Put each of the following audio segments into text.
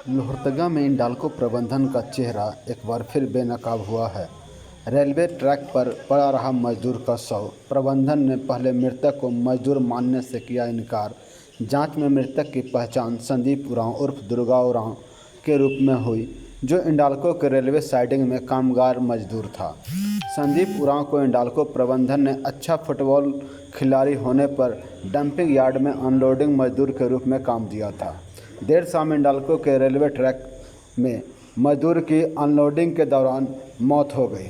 लोहरदगा में हिंडाल्को प्रबंधन का चेहरा एक बार फिर बेनकाब हुआ है। रेलवे ट्रैक पर पड़ा रहा मजदूर का शव। प्रबंधन ने पहले मृतक को मजदूर मानने से किया इनकार। जांच में मृतक की पहचान संदीप उरांव उर्फ दुर्गा उरांव के रूप में हुई, जो हिंडाल्को के रेलवे साइडिंग में कामगार मजदूर था। संदीप उरांव को हिंडाल्को प्रबंधन ने अच्छा फुटबॉल खिलाड़ी होने पर डंपिंग यार्ड में अनलोडिंग मजदूर के रूप में काम दिया था। देर शाम हिंडाल्को के रेलवे ट्रैक में मजदूर की अनलोडिंग के दौरान मौत हो गई।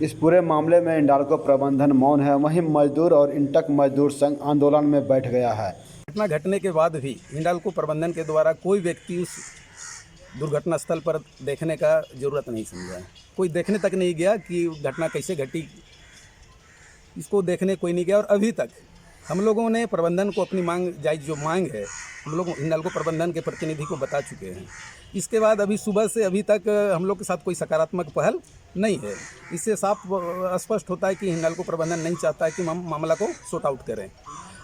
इस पूरे मामले में हिंडाल्को प्रबंधन मौन है। वहीं मजदूर और इंटक मजदूर संघ आंदोलन में बैठ गया है। घटना घटने के बाद भी हिंडाल्को प्रबंधन के द्वारा कोई व्यक्ति उस दुर्घटना स्थल पर देखने का जरूरत नहीं समझा। कोई देखने तक नहीं गया कि घटना कैसे घटी, इसको देखने कोई नहीं गया। और अभी तक हम लोगों ने प्रबंधन को अपनी जो मांग है हम लोग हिंडाल्को प्रबंधन के प्रतिनिधि को बता चुके हैं। इसके बाद अभी सुबह से अभी तक हम लोग के साथ कोई सकारात्मक पहल नहीं है। इससे साफ स्पष्ट होता है कि हिंडाल्को प्रबंधन नहीं चाहता है कि हम मामला को सॉर्ट आउट करें।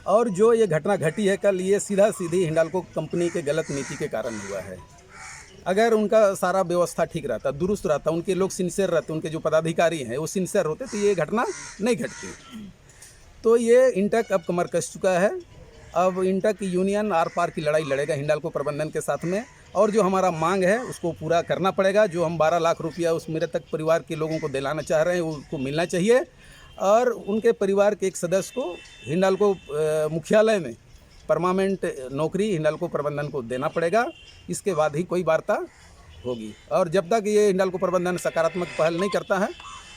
और जो ये घटना घटी है कल, ये सीधी हिंडाल्को कंपनी के गलत नीति के कारण हुआ है। अगर उनका सारा व्यवस्था ठीक रहता, दुरुस्त रहता, उनके लोग सिंसियर रहते, उनके जो पदाधिकारी हैं वो सिंसियर होते, तो ये घटना नहीं घटती। तो ये इंटक अब कमर कस चुका है। अब इंटक यूनियन आर पार की लड़ाई लड़ेगा हिंडाल्को प्रबंधन के साथ में, और जो हमारा मांग है उसको पूरा करना पड़ेगा। जो हम 12 लाख रुपया उस मृतक परिवार के लोगों को दिलाना चाह रहे हैं उसको मिलना चाहिए, और उनके परिवार के एक सदस्य को हिंडाल्को मुख्यालय में परमानेंट नौकरी हिंडाल्को प्रबंधन को देना पड़ेगा। इसके बाद ही कोई वार्ता होगी, और जब तक ये हिंडाल्को प्रबंधन सकारात्मक पहल नहीं करता है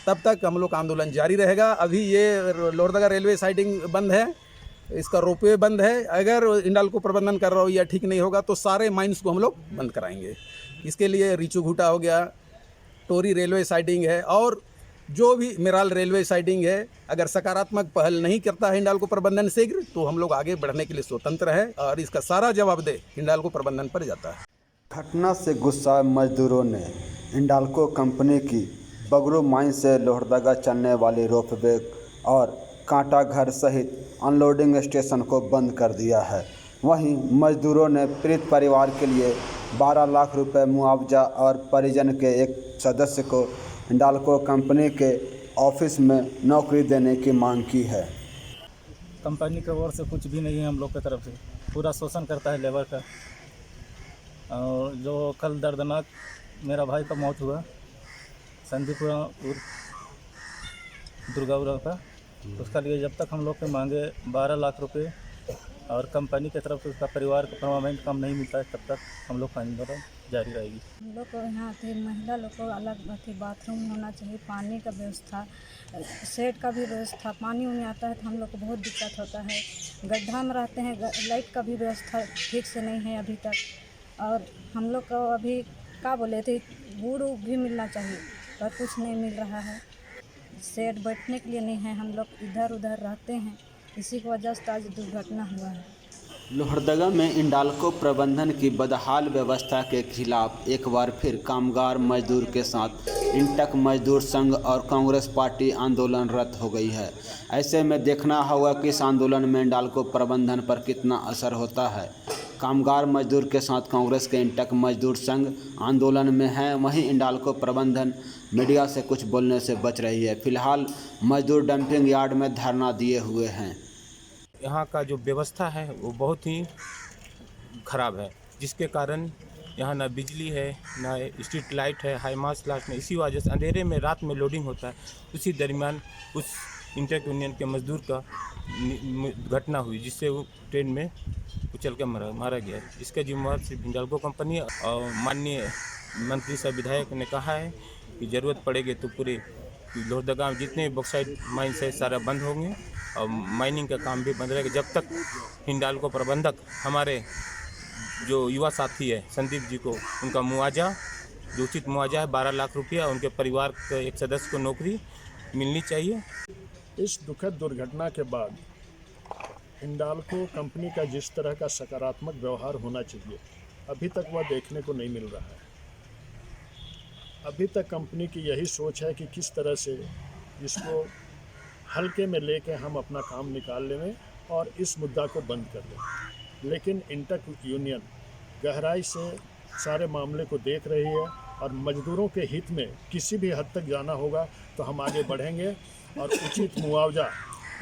तब तक हम लोग आंदोलन जारी रहेगा। अभी ये लोहरदगा रेलवे साइडिंग बंद है, इसका रोपवे बंद है। अगर हिंडाल्को प्रबंधन कर रहा ठीक नहीं होगा तो सारे माइंस को हम लोग बंद कराएंगे। इसके लिए रीचू घूटा हो गया, टोरी रेलवे साइडिंग है, और जो भी मेराल रेलवे साइडिंग है, अगर सकारात्मक पहल नहीं करता है हिंडाल्को प्रबंधन शीघ्र, तो हम लोग आगे बढ़ने के लिए स्वतंत्र है, और इसका सारा जवाबदेह हिंडाल्को प्रबंधन पर जाता है। घटना से गुस्साए मजदूरों ने हिंडाल्को कंपनी की बगरू माइन से लोहरदगा चलने वाली रोपवे और कांटा घर सहित अनलोडिंग स्टेशन को बंद कर दिया है। वहीं मजदूरों ने पीड़ित परिवार के लिए 12 लाख रुपए मुआवजा और परिजन के एक सदस्य को हिंडाल्को कंपनी के ऑफिस में नौकरी देने की मांग की है। कंपनी की ओर से कुछ भी नहीं है, हम लोग की तरफ से पूरा शोषण करता है लेबर का। और जो कल दर्दनाक मेरा भाई का मौत हुआ, संदीप उर्फ दुर्गा उरांव का, उसका लिए जब तक हम लोग के मांगे 12 लाख रुपए और कंपनी की तरफ से उसका परिवार को परमानेंट काम नहीं मिलता है, तब तक हम लोग का आंदोलन जारी रहेगी। हम लोग को यहाँ थे महिला लोग को अलग बाथरूम होना चाहिए, पानी का व्यवस्था, सेट का भी व्यवस्था। पानी उन्हें आता है तो हम लोग को बहुत दिक्कत होता है। गड्ढा में रहते हैं, लाइट का भी व्यवस्था ठीक से नहीं है अभी तक। और हम लोग को अभी क्या बोले थे, गुड़ भी मिलना चाहिए पर कुछ नहीं मिल रहा है। सेट बैठने के लिए नहीं है, हम लोग इधर उधर रहते हैं, इसी की वजह से आज दुर्घटना हुआ है। लोहरदगा में हिंडाल्को प्रबंधन की बदहाल व्यवस्था के खिलाफ एक बार फिर कामगार मजदूर के साथ इंटक मजदूर संघ और कांग्रेस पार्टी आंदोलनरत हो गई है। ऐसे में देखना होगा कि इस आंदोलन में हिंडाल्को प्रबंधन पर कितना असर होता है। कामगार मजदूर के साथ कांग्रेस के इंटक मजदूर संघ आंदोलन में है। वहीं हिंडाल्को प्रबंधन मीडिया से कुछ बोलने से बच रही है। फिलहाल मजदूर डंपिंग यार्ड में धरना दिए हुए हैं। यहाँ का जो व्यवस्था है वो बहुत ही ख़राब है, जिसके कारण यहाँ ना बिजली है, ना स्ट्रीट लाइट है, हाई मास लाइट नहीं। इसी वजह से अंधेरे में रात में लोडिंग होता है। उसी दरमियान उस इंटक यूनियन के मजदूर का घटना हुई, जिससे वो ट्रेन में उछल कर मारा गया। इसका जिम्मेवार सिर्फ हिंडाल्को कंपनी और माननीय मंत्री साहब विधायक ने कहा है कि ज़रूरत पड़ेगी तो पूरे लोहरदगा में जितने बॉक्साइट माइंस है सारा बंद होंगे, और माइनिंग का काम भी बंद रहेगा जब तक हिंडाल्को प्रबंधक हमारे जो युवा साथी है संदीप जी को उनका मुआवजा, जो उचित मुआवजा है 12 लाख रुपया, उनके परिवार के एक सदस्य को नौकरी मिलनी चाहिए। इस दुखद दुर्घटना के बाद हिंडाल्को कंपनी का जिस तरह का सकारात्मक व्यवहार होना चाहिए, अभी तक वह देखने को नहीं मिल रहा है। अभी तक कंपनी की यही सोच है कि किस तरह से इसको हल्के में लेके हम अपना काम निकाल लें और इस मुद्दा को बंद कर दें। लेकिन इंटक यूनियन गहराई से सारे मामले को देख रही है और मजदूरों के हित में किसी भी हद तक जाना होगा तो हम आगे बढ़ेंगे और उचित मुआवजा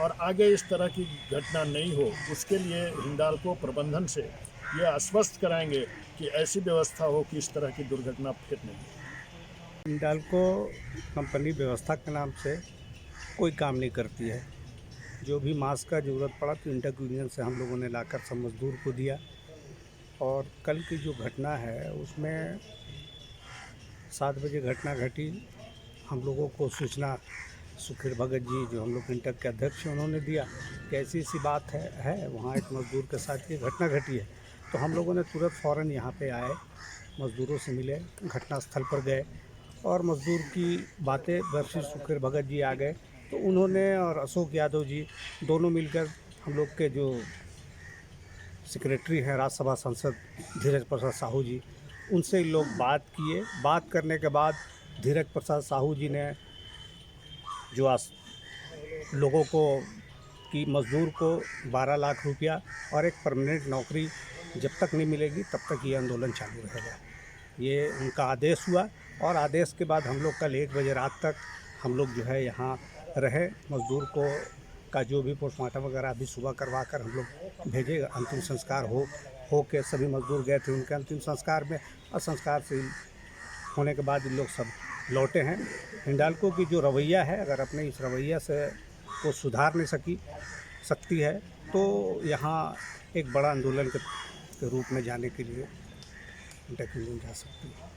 और आगे इस तरह की घटना नहीं हो उसके लिए हिंडाल्को प्रबंधन से ये आश्वस्त कराएंगे कि ऐसी व्यवस्था हो कि इस तरह की दुर्घटना फिर नहीं हो। हिंडाल्को कंपनी व्यवस्था के नाम से कोई काम नहीं करती है। जो भी मास्क का ज़रूरत पड़ा तो इंटक यूनियन से हम लोगों ने लाकर सब मजदूर को दिया। और कल की जो घटना है उसमें 7 बजे घटना घटी। हम लोगों को सूचना सुखीर भगत जी जो हम लोग इंटक के अध्यक्ष हैं उन्होंने दिया कि ऐसी ऐसी बात है वहाँ एक मज़दूर के साथ ये घटना घटी है। तो हम लोगों ने तुरंत फ़ौरन यहाँ पे आए, मज़दूरों से मिले, घटनास्थल पर गए और मज़दूर की बातें वर्षी सुखीर भगत जी आ गए तो उन्होंने और अशोक यादव जी दोनों मिलकर हम लोग के जो सेक्रेटरी हैं राज्यसभा सांसद धीरज प्रसाद साहू जी उनसे लोग बात किए। बात करने के बाद धीरज प्रसाद साहू जी ने जो लोगों को कि मज़दूर को 12 लाख रुपया और एक परमानेंट नौकरी जब तक नहीं मिलेगी तब तक ये आंदोलन चालू रहेगा, ये उनका आदेश हुआ। और आदेश के बाद हम लोग कल 1 बजे रात तक हम लोग जो है यहाँ रहे। मज़दूर को का जो भी पोस्टमार्टम वगैरह अभी सुबह करवा कर हम लोग भेजे। अंतिम संस्कार हो के सभी मज़दूर गए थे उनके अंतिम संस्कार में और संस्कार से होने के बाद इन लोग सब लौटे हैं। हिंडाल्को की जो रवैया है अगर अपने इस रवैया से को सुधार नहीं सकती है तो यहाँ एक बड़ा आंदोलन के रूप में जाने के लिए इंटक यूनियन जा सकती है।